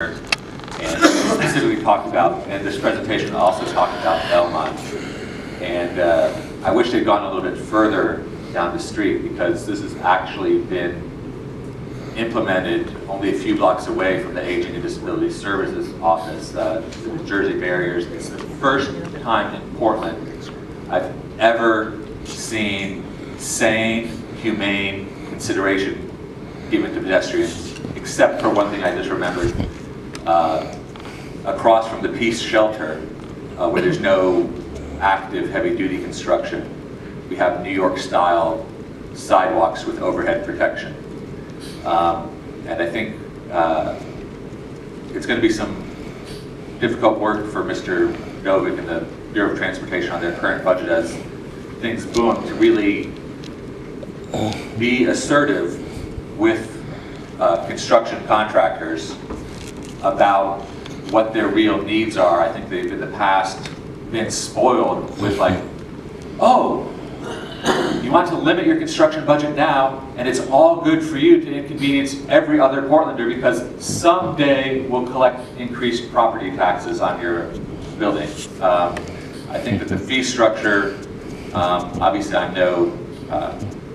and specifically talked about, and this presentation also talked about Belmont. And I wish they'd gone a little bit further down the street, because this has actually been implemented only a few blocks away from the Aging and Disability Services office, the New Jersey barriers. It's the first time in Portland I've ever seen sane, humane consideration given to pedestrians, except for one thing I just remembered. Across from the Peace Shelter, where there's no active heavy-duty construction, we have New York-style sidewalks with overhead protection. And I think it's going to be some difficult work for Mr. Novick and the Bureau of Transportation on their current budget as things boom to really be assertive with construction contractors about what their real needs are. I think they've in the past been spoiled with like, oh, you want to limit your construction budget now, and it's all good for you to inconvenience every other Portlander because someday we'll collect increased property taxes on your building. I think that the fee structure, obviously I'm no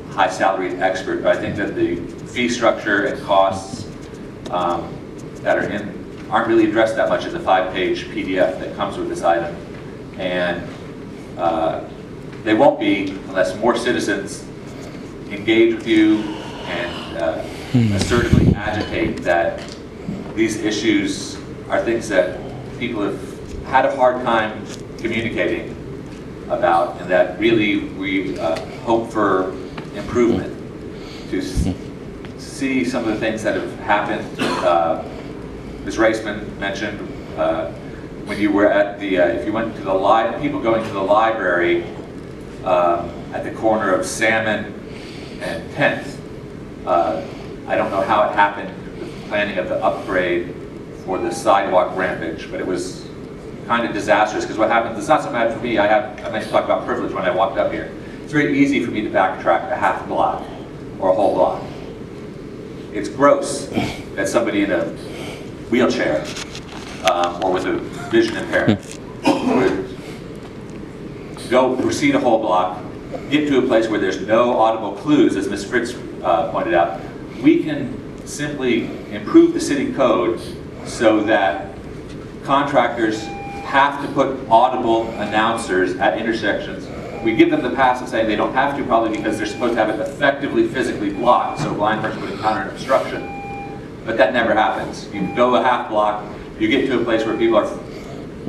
high salaried expert, but I think that the fee structure and costs that are in aren't really addressed that much in the 5-page PDF that comes with this item. And they won't be unless more citizens engage with you and assertively agitate that these issues are things that people have had a hard time communicating about, and that really we hope for improvement to see some of the things that have happened. Ms. Reisman mentioned when you were at the, if you went to the people going to the library at the corner of Salmon and 10th. I don't know how it happened, the planning of the upgrade for the sidewalk rampage, but it was kind of disastrous, because what happens, it's not so bad for me, I meant to talk about privilege when I walked up here. It's very easy for me to backtrack a half block or a whole block. It's gross that somebody in a wheelchair or with a vision impairment would proceed a whole block, get to a place where there's no audible clues, as Ms. Fritz pointed out. We can simply improve the city code so that contractors have to put audible announcers at intersections. We give them the pass and say they don't have to, probably because they're supposed to have it effectively physically blocked, so a blind person would encounter an obstruction. But that never happens. You go a half block, you get to a place where people are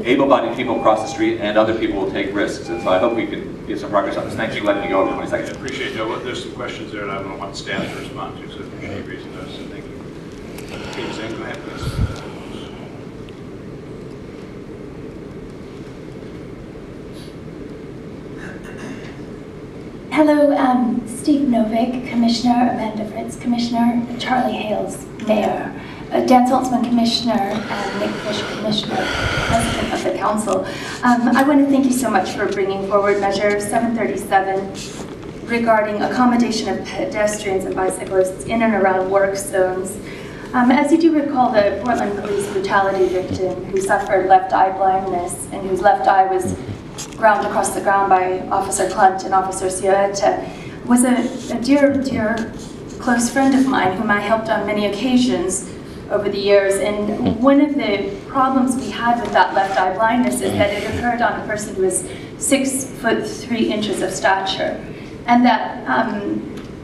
able-bodied people cross the street, and other people will take risks. And so I hope we can get some progress on this. Thanks for letting me go over 20 seconds. I appreciate it. There's some questions there that I don't want staff to respond to, so I appreciate you raising those. So thank you. Okay, Zane, go ahead, please. Hello, Steve Novick, Commissioner, Amanda Fritz, Commissioner, Charlie Hales, Mayor, Dan Saltzman, Commissioner, and Nick Fish, Commissioner, President of the Council. I want to thank you so much for bringing forward Measure 737 regarding accommodation of pedestrians and bicyclists in and around work zones. As you do recall, the Portland police brutality victim who suffered left eye blindness and whose left eye was ground across the ground by Officer Clunt and Officer Cioretta was a dear, dear close friend of mine whom I helped on many occasions over the years. And one of the problems we had with that left eye blindness is that it occurred on a person who was 6'3" of stature. And that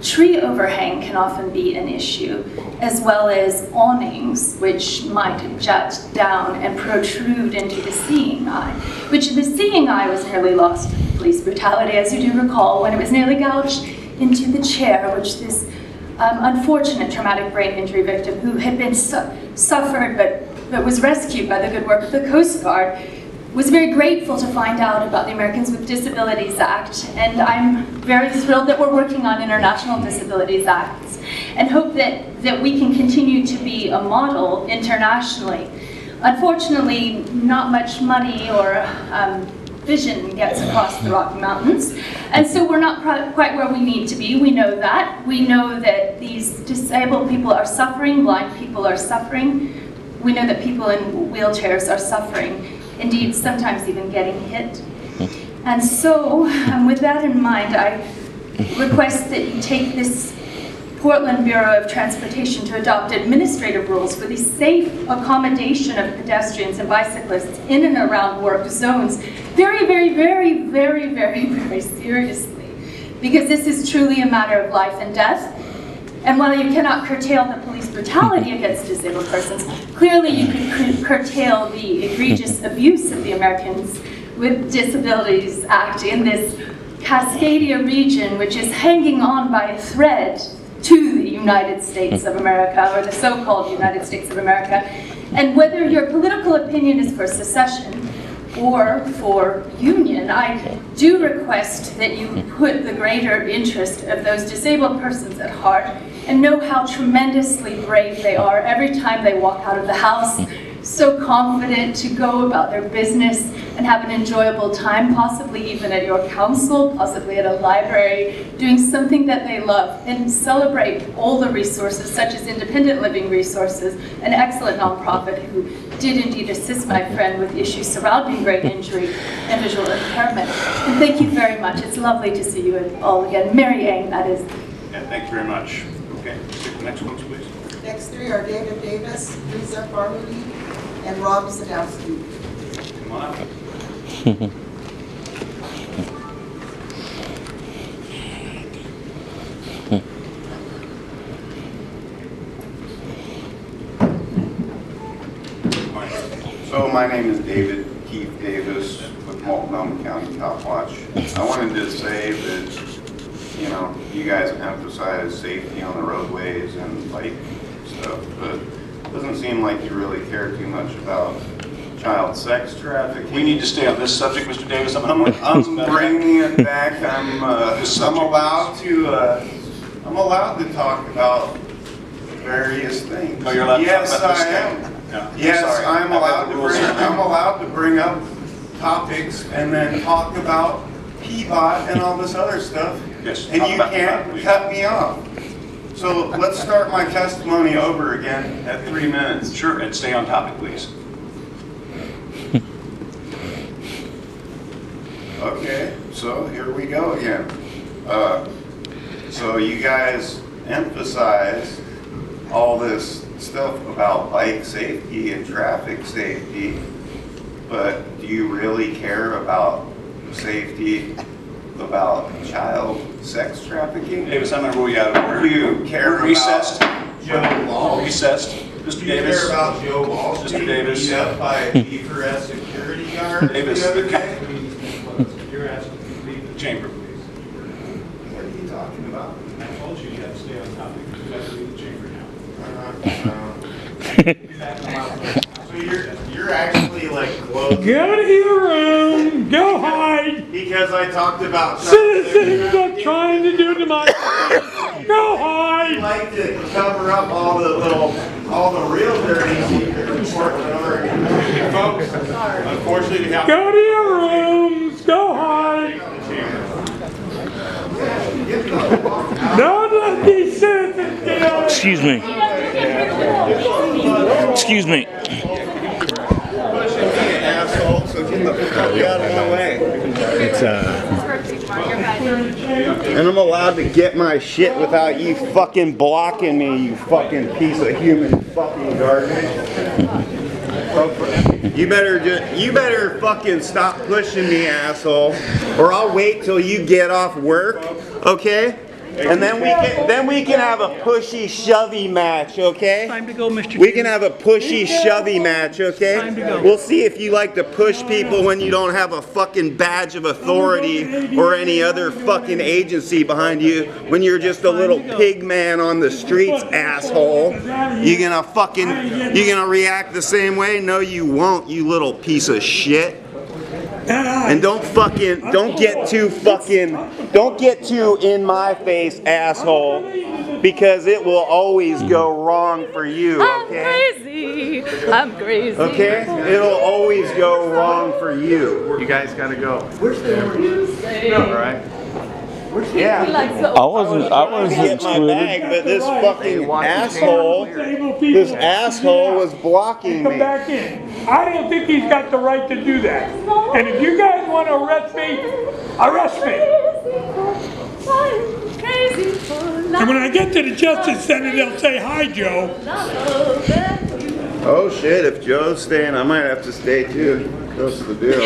tree overhang can often be an issue, as well as awnings, which might jut down and protrude into the seeing eye, which the seeing eye was nearly lost to police brutality, as you do recall, when it was nearly gouged into the chair, which this unfortunate traumatic brain injury victim, who had been suffered but was rescued by the good work of the Coast Guard, was very grateful to find out about the Americans with Disabilities Act, and I'm very thrilled that we're working on International Disabilities Acts, and hope that we can continue to be a model internationally. Unfortunately, not much money or vision gets across the Rocky Mountains, and so we're not quite where we need to be. We know that. We know that these disabled people are suffering, blind people are suffering, We know that people in wheelchairs are suffering, indeed sometimes even getting hit. And so, with that in mind, I request that you take this Portland Bureau of Transportation to adopt administrative rules for the safe accommodation of pedestrians and bicyclists in and around work zones very, very, very, very, very, very seriously. Because this is truly a matter of life and death. And while you cannot curtail the police brutality against disabled persons, clearly you can curtail the egregious abuse of the Americans with Disabilities Act in this Cascadia region, which is hanging on by a thread to the United States of America, or the so-called United States of America. And whether your political opinion is for secession or for union, I do request that you put the greater interest of those disabled persons at heart and know how tremendously brave they are every time they walk out of the house, so confident to go about their business and have an enjoyable time, possibly even at your council, possibly at a library, doing something that they love, and celebrate all the resources, such as Independent Living Resources, an excellent nonprofit who did indeed assist my friend with issues surrounding brain injury and visual impairment. And thank you very much. It's lovely to see you all again. Mary Ang, that is. Yeah, thank you very much. Okay, let's take the next ones, please. Next three are David Davis, Lisa Farley, and Rob Sadowski. Come on up. So my name is David Keith Davis with Multnomah County Cop Watch. I wanted to say that, you know, you guys emphasize safety on the roadways and bike stuff, but it doesn't seem like you really care too much about child sex trafficking. We need to stay on this subject, Mr. Davis. I'm bringing it back. I'm allowed to talk about various things. Oh, you're allowed to yes, talk about this I am. thing? Yeah. Yes, Sorry. I'm allowed to bring up topics and then talk about Peabody and all this other stuff. Yes, and you about can't Peabody, cut me off. So let's start my testimony over again at 3 minutes. Sure, and stay on topic, please. Okay, so here we go again. So you guys emphasize all this stuff about bike safety and traffic safety, but do you really care about safety about child sex trafficking? Davis, I'm going to rule you out of order. Do you care about recessed? Joe Walsh? Recessed. Mr. Do you Davis. care about Joe Walsh Mr. being Davis. beat up by a Beaver security guard Davis. the other day? You're asking to leave the chamber, please. What are you talking about? I told you you had to stay on topic. You have to leave the chamber now. So you're actually like close. Go to your room. Go hide. Because I talked about Citizens are trying to do democracy. Go You hide. like to cover up all the real dirty secrets. Folks, unfortunately, we have Go to your rooms. Go hide. Don't let these citizens get out. Excuse me. Excuse me. Asshole, so get the fuck out of my way. And I'm allowed to get my shit without you fucking blocking me, you fucking piece of human fucking garbage. You better fucking stop pushing me, asshole, or I'll wait till you get off work, okay? And then we can have a pushy shovey match, okay? Time to go, Mr. We can have a pushy shovey match, okay? Time to go. We'll see if you like to push people when you don't have a fucking badge of authority or any other fucking agency behind you, when you're just a little pig man on the streets, asshole. You gonna react the same way? No, you won't, you little piece of shit. And don't get too in my face, asshole, because it will always go wrong for you, okay? I'm crazy. Okay? It'll always go wrong for you. You guys gotta go. All right? Yeah. I wasn't Get my bag, excluded. but this fucking asshole was blocking Come me. back in. I don't think he's got the right to do that. And if you guys want to arrest me, arrest me. And when I get to the Justice Center, they'll say, "Hi, Joe." Oh shit, if Joe's staying, I might have to stay too. That's the deal.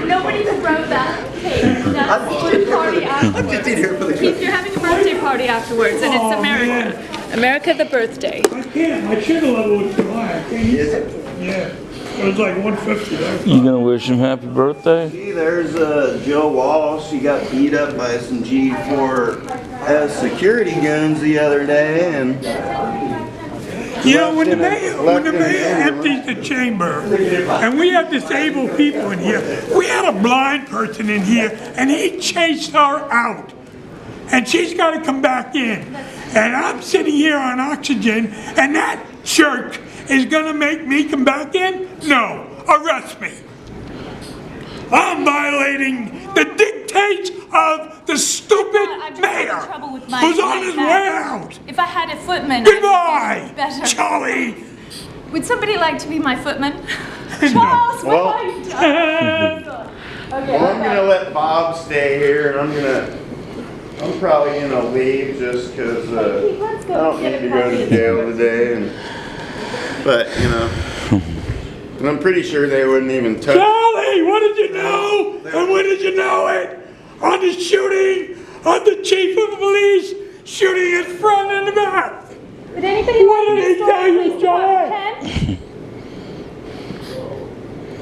Nobody throw that cake. That's the party afterwards. Keith, you're having a birthday party afterwards, and it's America. America the birthday. I can't. My sugar level is too high. I can't eat it. Yeah. It was like 150. You gonna wish him happy birthday? See, there's Joe Walsh. He got beat up by some G4 security goons the other day, and You know, when the mayor empties the chamber, and we have disabled people in here, we had a blind person in here, and he chased her out. And she's got to come back in. And I'm sitting here on oxygen, and that jerk is going to make me come back in? No, arrest me. I'm violating the dictates of the stupid mayor who's on his way out. If I had a footman, Goodbye, I'd be better. Charlie. Would somebody like to be my footman? No. Charles, Well- Okay. I'm gonna let Bob stay here, and I'm probably gonna leave just because I don't need to go to jail today. But you know, and I'm pretty sure they wouldn't even touch. Charlie, what did you know? And when did you know it? On the shooting of the chief of police, shooting his friend in the back. Would anybody What did he tell you, Charlie?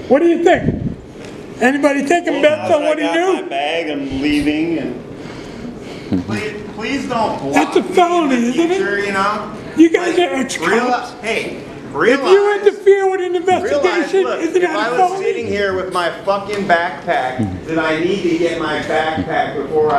What do you think? Anybody taking bets on what he I got my knew? bag. I'm leaving, and please don't block That's a felony, me in the isn't it? future, you know? You guys are ex-cops. Realize, If you interfere with an realize, investigation, look, isn't if that I a was felony? sitting here with my fucking backpack, then I need to get my backpack before I